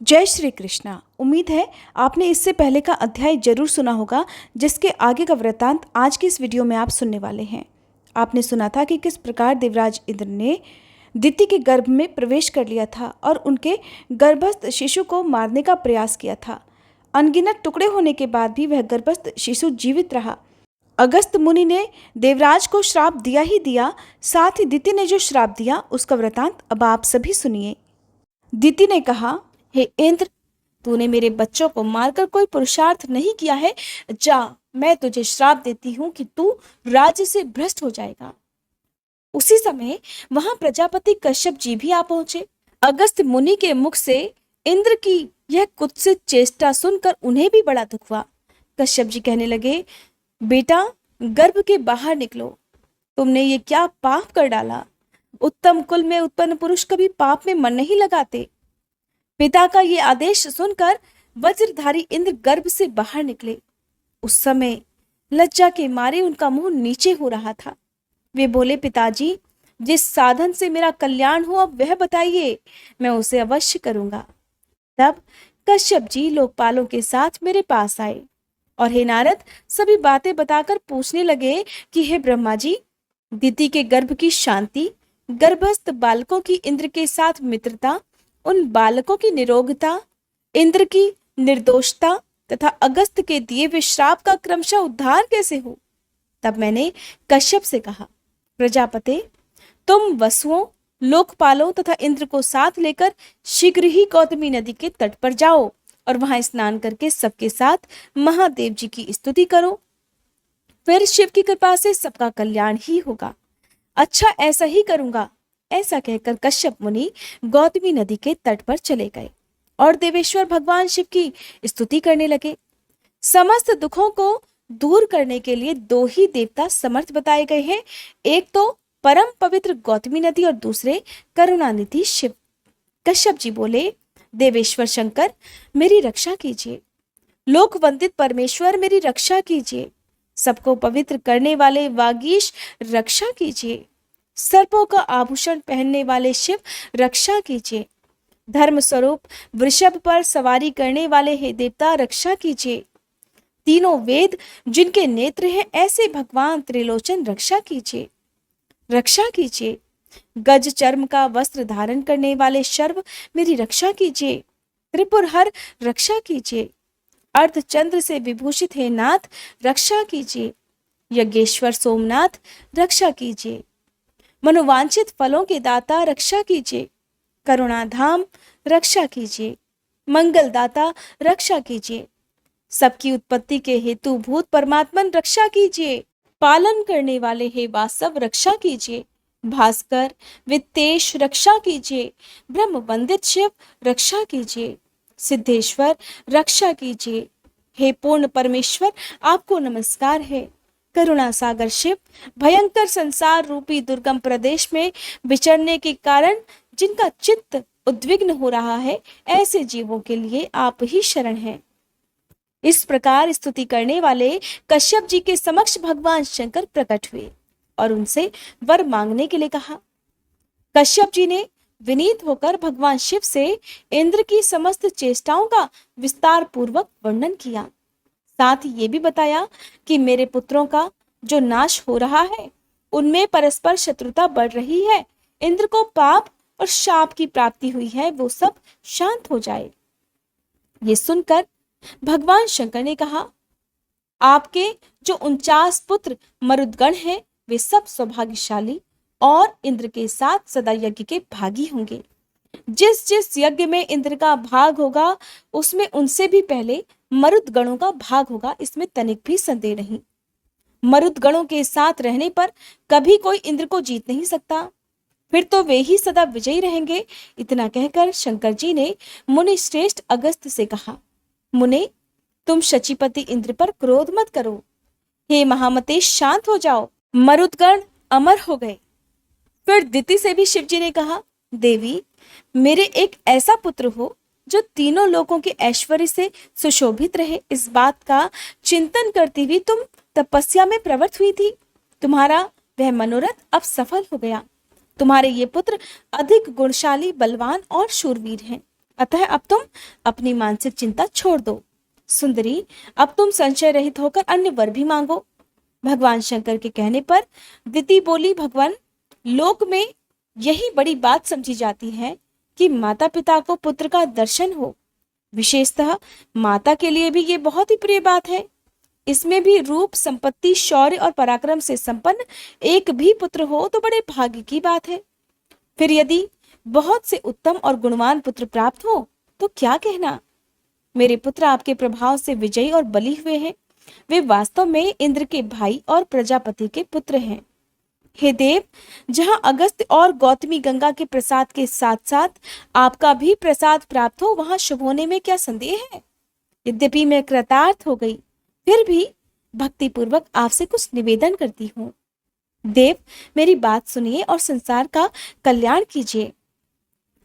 जय श्री कृष्णा। उम्मीद है आपने इससे पहले का अध्याय जरूर सुना होगा, जिसके आगे का वृत्तांत आज की इस वीडियो में आप सुनने वाले हैं। आपने सुना था कि किस प्रकार देवराज इंद्र ने दिति के गर्भ में प्रवेश कर लिया था और उनके गर्भस्थ शिशु को मारने का प्रयास किया था। अनगिनत टुकड़े होने के बाद भी वह गर्भस्थ शिशु जीवित रहा। अगस्त मुनि ने देवराज को श्राप दिया ही दिया, साथ ही दिति ने जो श्राप दिया उसका वृत्तांत अब आप सभी सुनिए। दिति ने कहा, हे इंद्र, तूने मेरे बच्चों को मारकर कोई पुरुषार्थ नहीं किया है। जा, मैं तुझे श्राप देती हूँ कि तू राज्य से भ्रष्ट हो जाएगा। उसी समय वहां प्रजापति कश्यप जी भी आ पहुंचे। अगस्त मुनि के मुख से इंद्र की यह कुत्सित चेष्टा सुनकर उन्हें भी बड़ा दुख हुआ। कश्यप जी कहने लगे, बेटा, गर्भ के बाहर निकलो। तुमने ये क्या पाप कर डाला? उत्तम कुल में उत्पन्न पुरुष कभी पाप में मन नहीं लगाते। पिता का ये आदेश सुनकर वज्रधारी इंद्र गर्भ से बाहर निकले। उस समय लज्जा के मारे उनका मुंह नीचे हो रहा था। वे बोले, पिताजी, जिस साधन से मेरा कल्याण हो अब वह बताइए, मैं उसे अवश्य करूंगा। तब कश्यप जी लोकपालों के साथ मेरे पास आए और हे नारद, सभी बातें बताकर पूछने लगे कि हे ब्रह्मा जी, दिति के गर्भ की शांति, गर्भस्थ बालकों की इंद्र के साथ मित्रता, उन बालकों की निरोगता, इंद्र की निर्दोषता तथा अगस्त के दिए हुए श्राप का क्रमशः उद्धार कैसे हो। तब मैंने कश्यप से कहा, प्रजापते, तुम वसुओं, लोकपालों तथा इंद्र को साथ लेकर शीघ्र ही गौतमी नदी के तट पर जाओ और वहां स्नान करके सबके साथ महादेव जी की स्तुति करो। फिर शिव की कृपा से सबका कल्याण ही होगा। अच्छा, ऐसा ही करूंगा। ऐसा कहकर कश्यप मुनि गौतमी नदी के तट पर चले गए और देवेश्वर भगवान शिव की स्तुति करने लगे। समस्त दुखों को दूर करने के लिए दो ही देवता समर्थ बताए गए हैं, एक तो परम पवित्र गौतमी नदी और दूसरे करुणानिधि शिव। कश्यप जी बोले, देवेश्वर शंकर, मेरी रक्षा कीजिए। लोक वंदित परमेश्वर, मेरी रक्षा कीजिए। सबको पवित्र करने वाले वागीश, रक्षा कीजिए। सर्पों का आभूषण पहनने वाले शिव, रक्षा कीजिए। धर्म स्वरूप वृषभ पर सवारी करने वाले हे देवता, रक्षा कीजिए। तीनों वेद जिनके नेत्र हैं ऐसे भगवान त्रिलोचन, रक्षा कीजिए, रक्षा कीजिए। गज चर्म का वस्त्र धारण करने वाले शर्व, मेरी रक्षा कीजिए। त्रिपुरहर, रक्षा कीजिए। अर्धचंद्र से विभूषित हे नाथ, रक्षा कीजिए। यज्ञेश्वर सोमनाथ, रक्षा कीजिए। मनोवांछित फलों के दाता, रक्षा कीजिए। करुणाधाम, रक्षा कीजिए। मंगलदाता, रक्षा कीजिए। सबकी उत्पत्ति के हेतु भूत परमात्मन, रक्षा कीजिए। पालन करने वाले हे वासव, रक्षा कीजिए। भास्कर, वित्तेश, रक्षा कीजिए। ब्रह्म वंदित शिव, रक्षा कीजिए। सिद्धेश्वर, रक्षा कीजिए। हे पूर्ण परमेश्वर, आपको नमस्कार है। करुणा सागर शिव, भयंकर संसार रूपी दुर्गम प्रदेश में विचरने के कारण जिनका चित्त उद्विग्न हो रहा है, ऐसे जीवों के लिए आप ही शरण हैं। इस प्रकार स्तुति करने वाले कश्यप जी के समक्ष भगवान शंकर प्रकट हुए और उनसे वर मांगने के लिए कहा। कश्यप जी ने विनीत होकर भगवान शिव से इंद्र की समस्त चेष्टाओं का विस्तार पूर्वक वर्णन किया। साथ ही ये भी बताया कि मेरे पुत्रों का जो नाश हो रहा है, उनमें परस्पर शत्रुता बढ़ रही है, इंद्र को पाप और शाप की प्राप्ति हुई है, वो सब शांत हो जाए। ये सुनकर भगवान शंकर ने कहा, आपके जो 49 पुत्र मरुदगण हैं, वे सब सौभाग्यशाली और इंद्र के साथ सदा यज्ञ के भागी होंगे। जिस जिस यज्ञ में इंद्र का भाग होगा, उसमें उनसे भी पहले मरुदगणों का भाग होगा, इसमें तनिक भी संदेह नहीं। मरुदगणों के साथ रहने पर कभी कोई इंद्र को जीत नहीं सकता, फिर तो वे ही सदा विजयी रहेंगे। इतना कहकर शंकर जी ने मुनि श्रेष्ठ अगस्त से कहा, मुने, तुम शचीपति इंद्र पर क्रोध मत करो। हे महामते, शांत हो जाओ। मरुदगण अमर हो गए। फिर दिति से भी शिवजी ने कहा, देवी, मेरे एक ऐसा पुत्र हो जो तीनों लोकों के ऐश्वर्य से सुशोभित रहे। इस बात का चिंतन करती हुई तुम तपस्या में प्रवृत्त हुई थी। तुम्हारा वह मनोरथ अब सफल हो गया। तुम्हारे ये पुत्र अधिक गुणशाली, बलवान और शूरवीर हैं। अतः अब तुम अपनी मानसिक चिंता छोड़ दो। सुंदरी, अब तुम संशय रहित होकर अन्य वर भी मांगो। भगवान शंकर के कहने पर दिति बोली, भगवान, लोक में यही बड़ी बात समझी जाती है कि माता पिता को पुत्र का दर्शन हो। विशेषतः माता के लिए भी ये बहुत ही प्रिय बात है। इसमें भी रूप, संपत्ति, शौर्य और पराक्रम से संपन्न एक भी पुत्र हो तो बड़े भाग्य की बात है। फिर यदि बहुत से उत्तम और गुणवान पुत्र प्राप्त हो तो क्या कहना। मेरे पुत्र आपके प्रभाव से विजयी और बली हुए हैं। वे वास्तव में इंद्र के भाई और प्रजापति के पुत्र हैं। हे देव, जहां अगस्त्य और गौतमी गंगा के प्रसाद के साथ साथ आपका भी प्रसाद प्राप्त हो, वहां शुभ होने में क्या संदेह है। यद्यपि मैं कृतार्थ हो गई, फिर भी भक्ति पूर्वक आपसे कुछ निवेदन करती हूँ। देव, मेरी बात सुनिए और संसार का कल्याण कीजिए।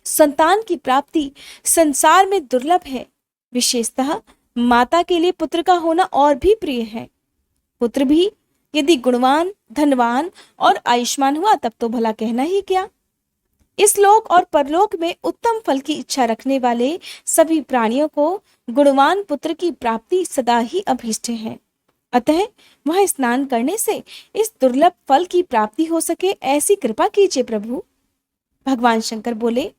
संतान की प्राप्ति संसार में दुर्लभ है। विशेषतः माता के लिए पुत्र का होना और भी प्रिय है। पुत्र भी यदि गुणवान, धनवान और आयुष्मान हुआ तब तो भला कहना ही क्या। इस लोक और परलोक में उत्तम फल की इच्छा रखने वाले सभी प्राणियों को गुणवान पुत्र की प्राप्ति सदा ही अभीष्ट है। अतः वहां स्नान करने से इस दुर्लभ फल की प्राप्ति हो सके, ऐसी कृपा कीजिए प्रभु। भगवान शंकर बोले,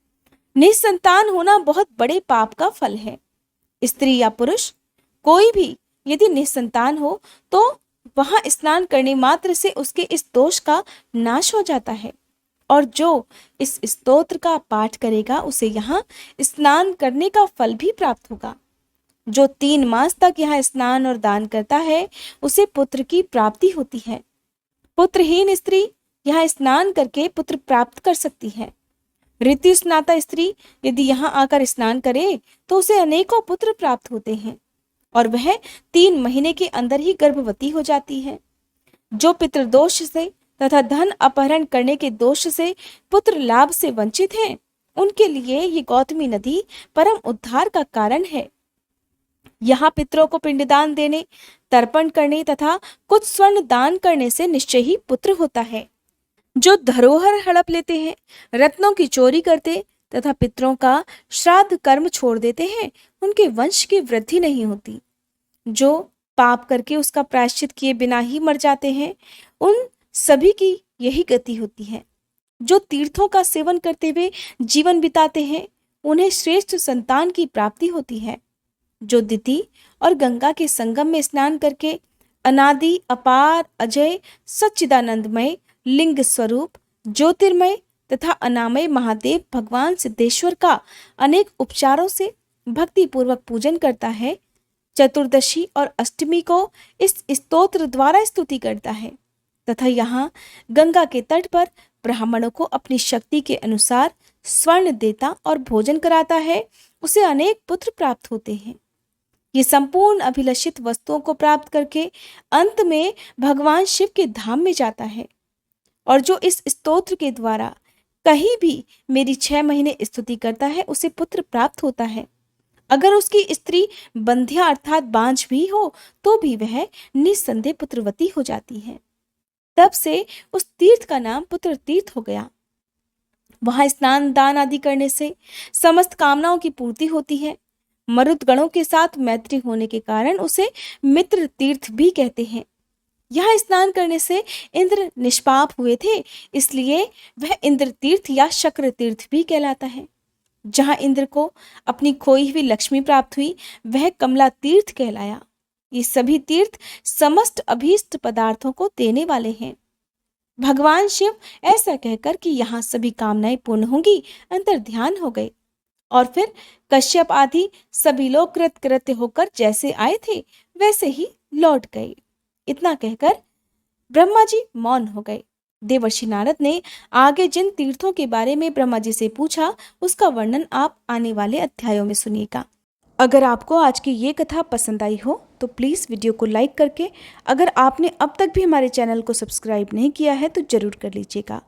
निसंतान होना बहुत बड़े पाप का फल है। स्त्री या पुरुष कोई भी यदि निसंतान हो तो वहां स्नान करने मात्र से उसके इस दोष का नाश हो जाता है, और जो इस स्तोत्र का पाठ करेगा उसे यहाँ स्नान करने का फल भी प्राप्त होगा। जो 3 मास तक यहाँ स्नान और दान करता है उसे पुत्र की प्राप्ति होती है। पुत्रहीन स्त्री यहाँ स्नान करके पुत्र प्राप्त कर सकती है। ऋतु स्नाता स्त्री यदि यहाँ आकर स्नान करे तो उसे अनेकों पुत्र प्राप्त होते हैं और वह 3 महीने के अंदर ही गर्भवती हो जाती है। जो पितृदोष से तथा धन अपहरण करने के दोष से पुत्र लाभ से वंचित हैं, उनके लिए ये गौतमी नदी परम उद्धार का कारण है। यहाँ पितरों को पिंडदान देने, तर्पण करने तथा कुछ स्वर्ण दान करने से निश्चय ही पुत्र होता है। जो धरोहर हड़प लेते हैं, रत्नों की चोरी करते तथा पितरों का श्राद्ध कर्म छोड़ देते हैं, उनके वंश की वृद्धि नहीं होती। जो पाप करके उसका प्रायश्चित किए बिना ही मर जाते हैं, उन सभी की यही गति होती है। जो तीर्थों का सेवन करते हुए जीवन बिताते हैं, उन्हें श्रेष्ठ संतान की प्राप्ति होती है। जो दिति और गंगा के संगम में स्नान करके अनादि, अपार, अजय, सच्चिदानंदमय, लिंग स्वरूप, ज्योतिर्मय तथा अनामय महादेव भगवान सिद्धेश्वर का अनेक उपचारों से भक्ति पूर्वक पूजन करता है, चतुर्दशी और अष्टमी को इस स्तोत्र द्वारा स्तुति करता है तथा यहाँ गंगा के तट पर ब्राह्मणों को अपनी शक्ति के अनुसार स्वर्ण देता और भोजन कराता है, उसे अनेक पुत्र प्राप्त होते हैं। ये संपूर्ण अभिलषित वस्तुओं को प्राप्त करके अंत में भगवान शिव के धाम में जाता है। और जो इस स्तोत्र के द्वारा कहीं भी मेरी 6 महीने स्तुति करता है, उसे पुत्र प्राप्त होता है। अगर उसकी स्त्री बंध्या अर्थात बांझ भी हो तो भी वह निस्संदेह पुत्रवती हो जाती है। तब से उस तीर्थ का नाम पुत्र तीर्थ हो गया। वहां स्नान दान आदि करने से समस्त कामनाओं की पूर्ति होती है। मरुदगणों के साथ मैत्री होने के कारण उसे मित्र तीर्थ भी कहते हैं। यहाँ स्नान करने से इंद्र निष्पाप हुए थे, इसलिए वह इंद्र तीर्थ या शक्र तीर्थ भी कहलाता है। जहाँ इंद्र को अपनी खोई हुई लक्ष्मी प्राप्त हुई, वह कमला तीर्थ कहलाया। ये सभी तीर्थ समस्त अभीष्ट पदार्थों को देने वाले हैं। भगवान शिव ऐसा कहकर कि यहाँ सभी कामनाएं पूर्ण होंगी, अंतर ध्यान हो गए और फिर कश्यप आदि सभी लोग कृतकृत्य होकर जैसे आए थे वैसे ही लौट गए। इतना कहकर ब्रह्मा जी मौन हो गए। देवर्षि नारद ने आगे जिन तीर्थों के बारे में ब्रह्मा जी से पूछा, उसका वर्णन आप आने वाले अध्यायों में सुनिएगा। अगर आपको आज की ये कथा पसंद आई हो तो प्लीज़ वीडियो को लाइक करके, अगर आपने अब तक भी हमारे चैनल को सब्सक्राइब नहीं किया है तो ज़रूर कर लीजिएगा।